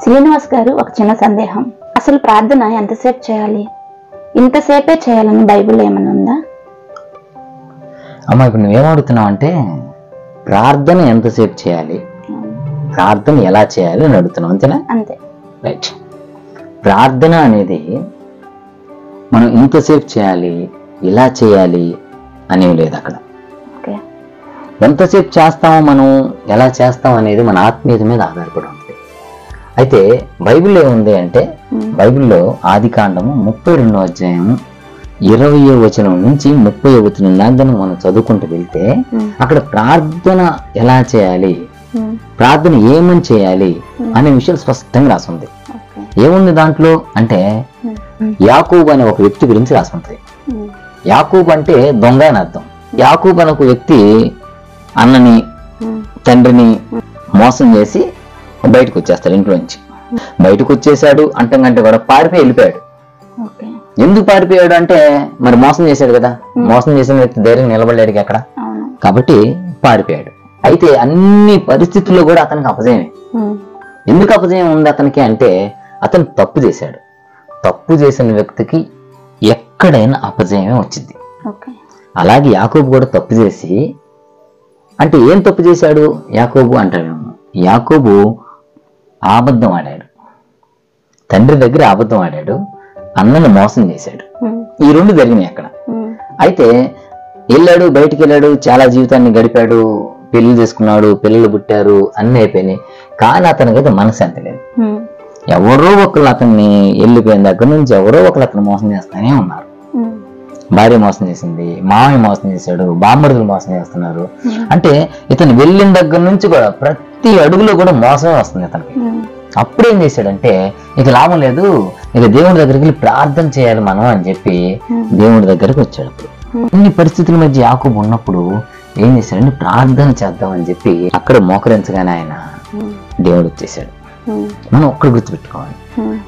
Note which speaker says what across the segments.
Speaker 1: శ్రీనివాస్ గారు, ఒక చిన్న సందేహం. అసలు ప్రార్థన ఎంతసేపు చేయాలి? ఇంతసేపే చేయాలని బైబిల్లో ఏమైనా ఉందా?
Speaker 2: అమ్మా, ఇప్పుడు నువ్వేమడుగుతున్నావు అంటే ప్రార్థన ఎంతసేపు చేయాలి, ప్రార్థన ఎలా చేయాలి అని అడుగుతున్నావు, అంతేనా?
Speaker 1: అంతే.
Speaker 2: రైట్. ప్రార్థన అనేది మనం ఇంతసేపు చేయాలి, ఇలా చేయాలి అనేవి లేదు అక్కడ. ఎంతసేపు చేస్తామో మనం ఎలా చేస్తాం అనేది మన ఆత్మీయత మీద ఆధారపడి ఉంటుంది. అయితే బైబిల్లో ఏముంది అంటే, బైబిల్లో ఆది కాండము 32వ అధ్యాయము 20వ వచనం నుంచి 30వ వచనం దాకా మనం చదువుకుంటూ వెళ్తే అక్కడ ప్రార్థన ఎలా చేయాలి, ప్రార్థన ఏమని చేయాలి అనే విషయాలు స్పష్టంగా రాసుంది. ఏముంది దాంట్లో అంటే, యాకోబు అనే ఒక వ్యక్తి గురించి రాసుంటుంది. యాకోబు అంటే దొంగ అని అర్థం. యాకోబు అనే ఒక వ్యక్తి అన్నని తండ్రిని మోసం చేసి బయటకు వచ్చేస్తాడు. ఇంట్లో నుంచి బయటకు వచ్చేసాడు అంటంకంటే కూడా పారిపోయి వెళ్ళిపోయాడు. ఎందుకు పారిపోయాడు అంటే, మరి మోసం చేశాడు కదా, మోసం చేసిన వ్యక్తి ధైర్యం నిలబడలేడు అక్కడ, కాబట్టి పారిపోయాడు. అయితే అన్ని పరిస్థితుల్లో కూడా అతనికి అపజయమే. ఎందుకు అపజయం ఉంది అతనికి అంటే, అతను తప్పు చేశాడు. తప్పు చేసిన వ్యక్తికి ఎక్కడైనా అపజయమే వచ్చింది. అలాగే యాకోబు కూడా తప్పు చేసి, అంటే ఏం తప్పు చేశాడు యాకోబు అంటాడేమో, యాకోబు అబద్ధం ఆడాడు, తండ్రి దగ్గర అబద్ధం ఆడాడు, అన్నని మోసం చేశాడు. ఈ రెండు జరిగినాయి అక్కడ. అయితే వెళ్ళాడు, బయటికి వెళ్ళాడు, చాలా జీవితాన్ని గడిపాడు, పెళ్లి చేసుకున్నాడు, పిల్లలు పుట్టారు, అన్ని అయిపోయినాయి. కానీ అతనికైతే మనశ్శాంతి లేదు. ఎవరో ఒకళ్ళు అతన్ని వెళ్ళిపోయిన దగ్గర నుంచి ఎవరో ఒకళ్ళు అతను మోసం చేస్తానే ఉన్నారు. భార్య మోసం చేసింది, మామయ్య మోసం చేశాడు, బామ్మరుదులు మోసం చేస్తున్నారు. అంటే ఇతను వెళ్ళిన దగ్గర నుంచి కూడా ప్రతి అడుగులో కూడా మోసమే వస్తుంది అతనికి. అప్పుడేం చేశాడంటే, ఇక లాభం లేదు, ఇక దేవుడి దగ్గరికి వెళ్ళి ప్రార్థన చేయాలి మనం అని చెప్పి దేవుడి దగ్గరికి వచ్చాడు. ఇన్ని పరిస్థితుల మధ్య యాకోబు ఉన్నప్పుడు ఏం చేశాడంటే, ప్రార్థన చేద్దామని చెప్పి అక్కడ మోకరించగానే ఆయన దేవుడు వచ్చేసాడు. మనం ఒక్కడు గుర్తుపెట్టుకోవాలి,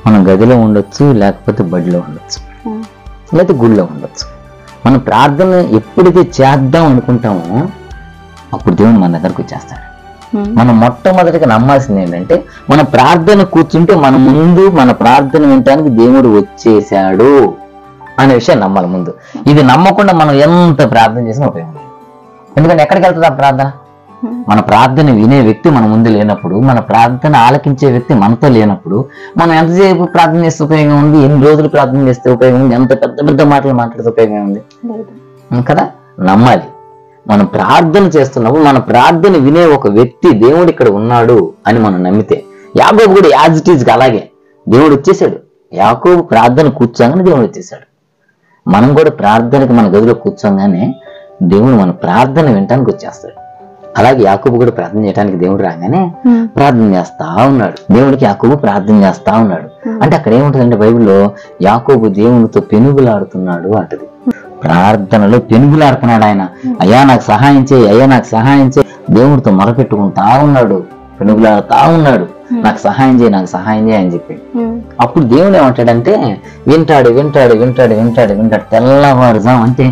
Speaker 2: మనం గదిలో ఉండొచ్చు, లేకపోతే బడిలో ఉండొచ్చు, లేకపోతే గుడిలో ఉండొచ్చు. మనం ప్రార్థన ఎప్పుడైతే చేద్దాం అనుకుంటామో అప్పుడు దేవుడు మన దగ్గరకు వచ్చేస్తాడు. మనం మొట్టమొదటిగా నమ్మాల్సింది ఏంటంటే, మన ప్రార్థన కూర్చుంటే మన ముందు మన ప్రార్థన వినటానికి దేవుడు వచ్చేసాడు అనే విషయం నమ్మాలి ముందు. ఇది నమ్మకుండా మనం ఎంత ప్రార్థన చేసినా ఉపయోగం లేదు. ఎందుకంటే ఎక్కడికి వెళ్తుంది ఆ ప్రార్థన? మన ప్రార్థన వినే వ్యక్తి మన ముందు లేనప్పుడు, మన ప్రార్థన ఆలకించే వ్యక్తి మనతో లేనప్పుడు మనం ఎంతసేపు ప్రార్థన చేస్తే ఉపయోగం ఉంది? ఎన్ని రోజులు ప్రార్థన చేస్తే ఉపయోగం ఉంది? ఎంత పెద్ద పెద్ద మాటలు మాట్లాడితే ఉపయోగం ఉంది కదా? నమ్మాలి. మనం ప్రార్థన చేస్తున్నప్పుడు మన ప్రార్థన వినే ఒక వ్యక్తి దేవుడు ఇక్కడ ఉన్నాడు అని మనం నమ్మితే, యాకోబు కూడా యాజ్ ఇట్ ఈజ్ అలాగే దేవుడు వచ్చేసాడు. యాకోబు ప్రార్థన కూర్చోగానే దేవుడు వచ్చేసాడు. మనం కూడా ప్రార్థనకి మన గదిలో కూర్చోగానే దేవుడు మన ప్రార్థన వినటానికి వచ్చేస్తాడు. అలాగే యాకోబు కూడా ప్రార్థన చేయడానికి దేవుడు రాగానే ప్రార్థన చేస్తా ఉన్నాడు. దేవుడికి యాకోబు ప్రార్థన చేస్తా ఉన్నాడు. అంటే అక్కడ ఏముంటుందంటే, బైబిల్లో యాకోబు దేవునితో పెనుగులాడుతున్నాడు అంటది. ప్రార్థనలో పెనుగులాడుతున్నాడు ఆయన. అయ్యా నాకు సహాయం చేయి, అయ్యా నాకు సహాయం చేయి, దేవుడితో మొరపెట్టుకుంటా ఉన్నాడు, పెనుగులాడుతా ఉన్నాడు, నాకు సహాయం చేయి, నాకు సహాయం చేయి అని చెప్పి. అప్పుడు దేవుడు ఏమంటాడంటే, వింటాడు వింటాడు వింటాడు వింటాడు వింటాడు తెల్లవారుజాం. అంటే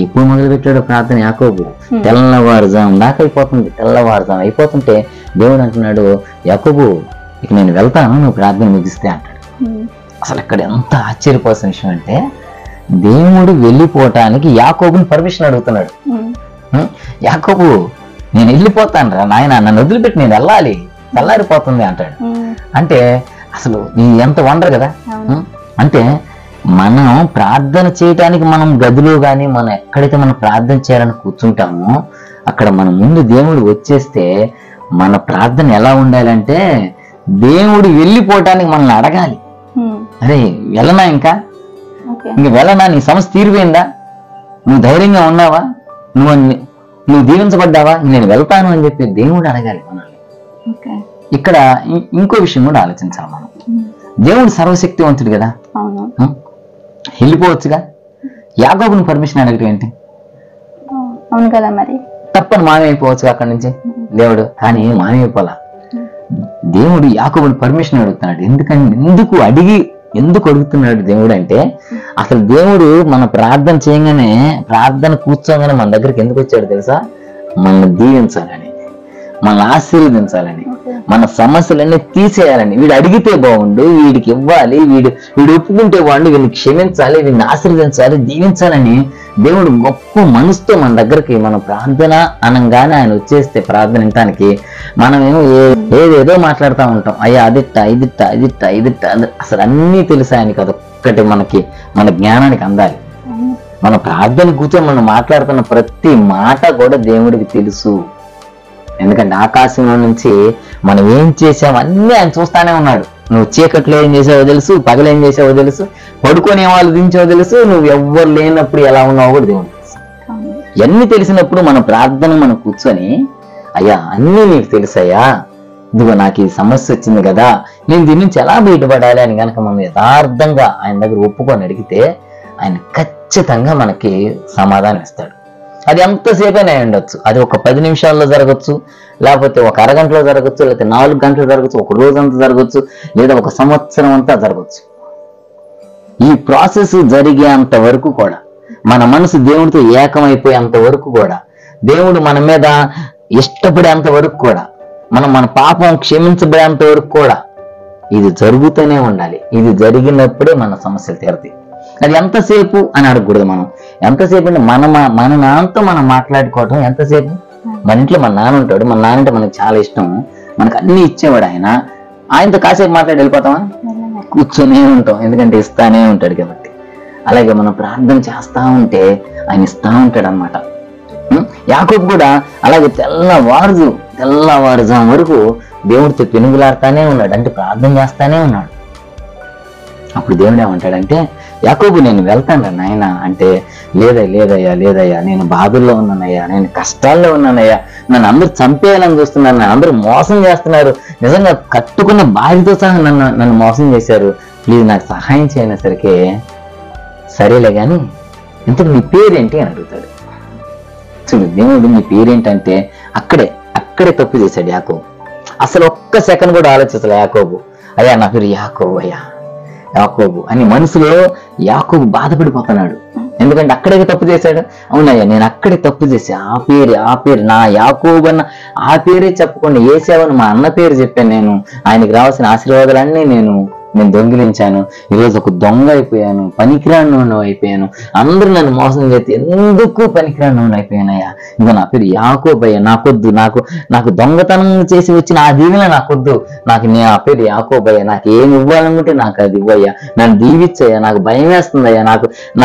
Speaker 2: ఎప్పుడు మొదలు పెట్టాడు ప్రార్థన యాకోబు? తెల్లవారుజాం దాకా అయిపోతుంది. తెల్లవారుజాం అయిపోతుంటే దేవుడు అంటున్నాడు, యాకోబు ఇక నేను వెళ్తాను, నువ్వు ప్రార్థన ముగిస్తే అంటాడు. అసలు ఇక్కడ ఎంత ఆశ్చర్యపోవాల్సిన విషయం అంటే, దేవుడు వెళ్ళిపోవటానికి యాకోబుని పర్మిషన్ అడుగుతున్నాడు. యాకోబు నేను వెళ్ళిపోతాను రా నాయన, నన్ను వదిలిపెట్టి నేను వెళ్ళాలి, తెల్లారిపోతుంది అంటాడు. అంటే అసలు ఎంత వండరు కదా. అంటే మనం ప్రార్థన చేయటానికి మనం గదిలో కానీ మనం ఎక్కడైతే మనం ప్రార్థన చేయాలని కూర్చుంటామో అక్కడ మన ముందు దేవుడు వచ్చేస్తే మన ప్రార్థన ఎలా ఉండాలంటే, దేవుడు వెళ్ళిపోవటానికి మనల్ని అడగాలి. అరే వెళ్ళనా, ఇంక వెళ్ళనా, నీ సమస్య తీరిపోయిందా, నువ్వు ధైర్యంగా ఉన్నావా, నువ్వు దీవించబడ్డావా, నేను వెళ్తాను అని చెప్పి దేవుడు అడగాలి మనల్ని. ఇక్కడ ఇంకో విషయం కూడా ఆలోచించాలి మనం. దేవుడు సర్వశక్తివంతుడు కదా, వెళ్ళిపోవచ్చుగా. యాకోబుని పర్మిషన్ అడగటం ఏంటి?
Speaker 1: అవును కదా, మరి
Speaker 2: తప్పని మానేమైపోవచ్చు అక్కడి నుంచి దేవుడు. కానీ మానేమైపోలా. దేవుడు యాకోబుని పర్మిషన్ అడుగుతున్నాడు. ఎందుకు అడుగుతున్నాడు దేవుడు అంటే, అసలు దేవుడు మన ప్రార్థన చేయగానే, ప్రార్థన కూర్చోగానే మన దగ్గరికి ఎందుకు వచ్చాడు తెలుసా? మనల్ని దీవించాలని, మనల్ని ఆశీర్వదించాలని, మన సమస్యలన్నీ తీసేయాలని. వీడు అడిగితే బాగుండు, వీడికి ఇవ్వాలి, వీడు ఒప్పుకుంటే బాగుండు, వీడిని క్షమించాలి, వీడిని ఆశీర్వదించాలి, దీవించాలని దేవుడు గొప్ప మనసుతో మన దగ్గరికి మన ప్రార్థన అనంగానే ఆయన వచ్చేస్తే ప్రార్థన వినటానికి మనమేమో ఏదేదో మాట్లాడుతూ ఉంటాం. అయ్యా అదిట్ట ఇదిట్ట ఇదిట్ట ఇదిట్ట అసలు అన్నీ తెలుసు ఆయనకి. అదొక్కటి మన జ్ఞానానికి అందాలి. మన ప్రార్థన కూర్చొని మనం మాట్లాడుతున్న ప్రతి మాట కూడా దేవుడికి తెలుసు. ఎందుకంటే ఆకాశంలో నుంచి మనం ఏం చేసాం అన్నీ ఆయన చూస్తానే ఉన్నాడు. నువ్వు చీకట్లో ఏం చేసావో తెలుసు, పగలు ఏం చేసావో తెలుసు, పడుకునే వాళ్ళు దించావో తెలుసు, నువ్వు ఎవ్వరు లేనప్పుడు ఎలా ఉన్నావో కూడా దేవుడు తెలుసు. ఇవన్నీ తెలిసినప్పుడు మన ప్రార్థన మనం కూర్చొని అయ్యా అన్నీ నీకు తెలుసయ్యా, ఇదిగో నాకు ఈ సమస్య వచ్చింది కదా, నేను దీని నుంచి ఎలా బయటపడాలి అని కనుక మనం యథార్థంగా ఆయన దగ్గర ఒప్పుకొని అడిగితే ఆయన ఖచ్చితంగా మనకి సమాధానం ఇస్తాడు. అది ఎంతసేపైనా ఉండొచ్చు. అది ఒక 10 నిమిషాల్లో జరగచ్చు, లేకపోతే ఒక అరగంటలో జరగచ్చు, లేకపోతే 4 గంటలు జరగచ్చు, ఒక రోజంతా జరగచ్చు, లేదా ఒక సంవత్సరం అంతా జరగచ్చు. ఈ ప్రాసెస్ జరిగేంత వరకు కూడా, మన మనసు దేవుడితో ఏకమైపోయేంత వరకు కూడా, దేవుడు మన మీద ఇష్టపడేంత వరకు కూడా, మన పాపం క్షమించబడేంత వరకు కూడా ఇది జరుగుతూనే ఉండాలి. ఇది జరిగినప్పుడే మన సమస్యలు తీరుతాయి. అది ఎంతసేపు అని అడగకూడదు. మనం ఎంతసేపు అంటే మన నాన్నతో మనం మాట్లాడుకోవటం ఎంతసేపు. మన ఇంట్లో మన నాన్న ఉంటాడు, మన నాన్న అంటే మనకు చాలా ఇష్టం, మనకు అన్ని ఇచ్చేవాడు ఆయన. ఆయనతో కాసేపు మాట్లాడి వెళ్ళిపోతామా? కూర్చొనే ఉంటాం, ఎందుకంటే ఇస్తానే ఉంటాడు కాబట్టి. అలాగే మనం ప్రార్థన చేస్తా ఉంటే ఆయన ఇస్తా ఉంటాడు అనమాట. యాకోబు కూడా అలాగే తెల్లవారుజాము వరకు దేవుడితో పెనుగులాడుతానే ఉన్నాడు, అంటే ప్రార్థన చేస్తానే ఉన్నాడు. అప్పుడు దేవుడు ఏమంటాడంటే, యాకోబు నేను వెళ్తాను నాయన అంటే, లేదయ్యా నేను బాధల్లో ఉన్నానయ్యా, నేను కష్టాల్లో ఉన్నానయ్యా, నన్ను అందరూ చంపేయాలని చూస్తున్నారు, నన్ను అందరూ మోసం చేస్తున్నారు, నిజంగా కట్టుకున్న భార్యతో సహా నన్ను మోసం చేశారు, ప్లీజ్ నాకు సహాయం చేయనేసరికి సరేలే కానీ ఇంతకు నీ పేరేంటి అని అడుగుతాడు. చూడు దేవుడు నీ పేరేంటంటే అక్కడే తప్పు చేశాడు యాకోబు. అసలు ఒక్క సెకండ్ కూడా ఆలోచించలే యాకోబు. అయ్యా నా పేరు యాకోబు అని మనసులో యాకోబు బాధపడిపోతున్నాడు. ఎందుకంటే అక్కడే తప్పు చేశాడు. అవునయ్యా నేను అక్కడే తప్పు చేసి ఆ పేరు నా యాకోబు అన్న ఆ పేరే చెప్పకుండా ఏసావని మా అన్న పేరు చెప్పాను. నేను ఆయనకి రావాల్సిన ఆశీర్వాదాలన్నీ నేను దొంగిలించాను. ఈరోజు ఒక దొంగ అయిపోయాను, పనికిరాను అయిపోయాను, అందరూ నన్ను మోసం చేస్తే ఎందుకు పనికిరాను అయిపోయానయ్యా. ఇంకా నా పేరు యాకోబయ్యా, నాకొద్దు, నాకు దొంగతనం చేసి వచ్చిన ఆ దీవెన నాకొద్దు, నాకు ఆ పేరు యాకోబయ్యా, నాకు ఏమి ఇవ్వాలనుకుంటే నాకు అది ఇవ్వయ్యా, నన్ను దీవిచ్చయ్యా, నాకు భయం వేస్తుందయ్యా,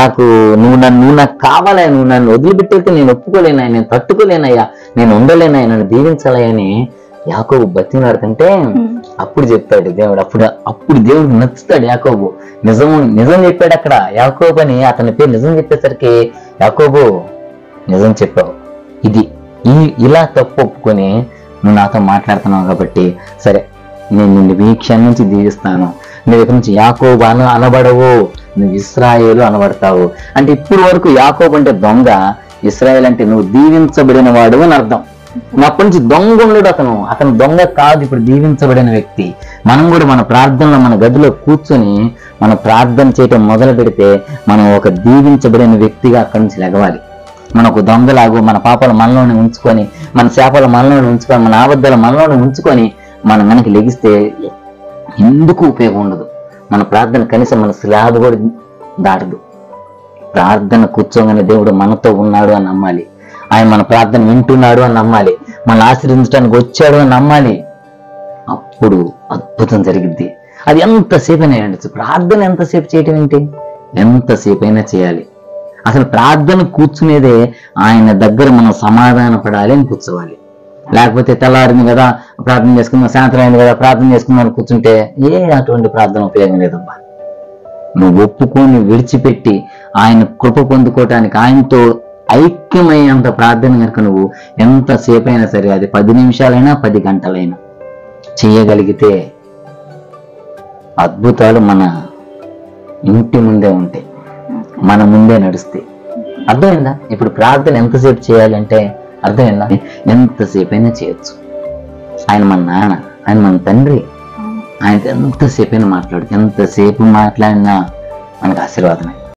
Speaker 2: నాకు నువ్వు నాకు కావాలయ్యా, నువ్వు నన్ను వదిలిపెట్టేస్తే నేను ఒప్పుకోలేనయ్యా, నేను తట్టుకోలేనయ్యా, నేను ఉండలేనయ్యా, నన్ను దీవించాలయ్యని యాకోబు బతిలాడుతుంటే అప్పుడు చెప్తాడు దేవుడు. అప్పుడు దేవుడు నచ్చుతాడు యాకోబు. నిజం చెప్పాడు అక్కడ యాకోబు అని, అతని పేరు నిజం చెప్పేసరికి యాకోబు నిజం చెప్పావు, ఇలా తప్పు ఒప్పుకొని నువ్వు నాతో మాట్లాడుతున్నావు కాబట్టి సరే నేను నిన్ను ఈ క్షణం నుంచి దీవిస్తాను, నువ్వు ఇక్కడి నుంచి యాకోబు అనబడవు, నువ్వు ఇశ్రాయేలు అనబడతావు. అంటే ఇప్పుడు వరకు యాకోబు అంటే దొంగ, ఇశ్రాయేల్ అంటే నువ్వు దీవించబడిన వాడు అని అర్థం. అప్పటి నుంచి దొంగ ఉండడు అతను దొంగ కాదు, ఇప్పుడు దీవించబడిన వ్యక్తి. మనం కూడా మన ప్రార్థనలో మన గదిలో కూర్చొని మన ప్రార్థన చేయటం మొదలు పెడితే మనం ఒక దీవించబడిన వ్యక్తిగా అక్కడి నుంచి లెగవాలి. మన ఒక దొంగలాగు మన పాపాల మనలోనే ఉంచుకొని, మన శాపాల మనలోనే ఉంచుకొని, మన ఆబద్ధాల మనలోనే ఉంచుకొని మనం మనకి లెగిస్తే ఎందుకు ఉపయోగం ఉండదు. మన ప్రార్థన కనీసం మన స్లాబ్ కూడా దాటదు. ప్రార్థన కూర్చోగానే దేవుడు మనతో ఉన్నాడు అని నమ్మాలి, ఆయన మన ప్రార్థన వింటున్నాడు అని నమ్మాలి, మనల్ని ఆశీర్వదించడానికి వచ్చాడు అని నమ్మాలి. అప్పుడు అద్భుతం జరిగిద్ది. అది ఎంతసేపు అయినా ఉండొచ్చు. ప్రార్థన ఎంతసేపు చేయటం ఏంటి, ఎంతసేపు అయినా చేయాలి. అసలు ప్రార్థన కూర్చునేదే ఆయన దగ్గర మనం సమాధాన పడాలి అని కూర్చోవాలి. లేకపోతే తెల్లారింది కదా ప్రార్థన చేసుకుందాం, సాయంత్రం అయింది కదా ప్రార్థన చేసుకుందాం అని కూర్చుంటే అటువంటి ప్రార్థన ఉపయోగం లేదబ్బా. నువ్వు ఒప్పుకొని విడిచిపెట్టి ఆయన కృప పొందుకోవటానికి ఆయనతో ఐక్యమయ్యేంత ప్రార్థన కనుక నువ్వు ఎంతసేపు అయినా సరే, అది 10 నిమిషాలైనా 10 గంటలైనా చేయగలిగితే అద్భుతాలు మన ఇంటి ముందే ఉంటాయి, మన ముందే నడుస్తాయి. అర్థమైందా? ఇప్పుడు ప్రార్థన ఎంతసేపు చేయాలంటే అర్థమైందా? ఎంతసేపు అయినా చేయొచ్చు. ఆయన మన నాన్న, ఆయన మన తండ్రి, ఆయనతో ఎంతసేపు అయినా ఎంతసేపు మాట్లాడినా మనకు ఆశీర్వాదమే.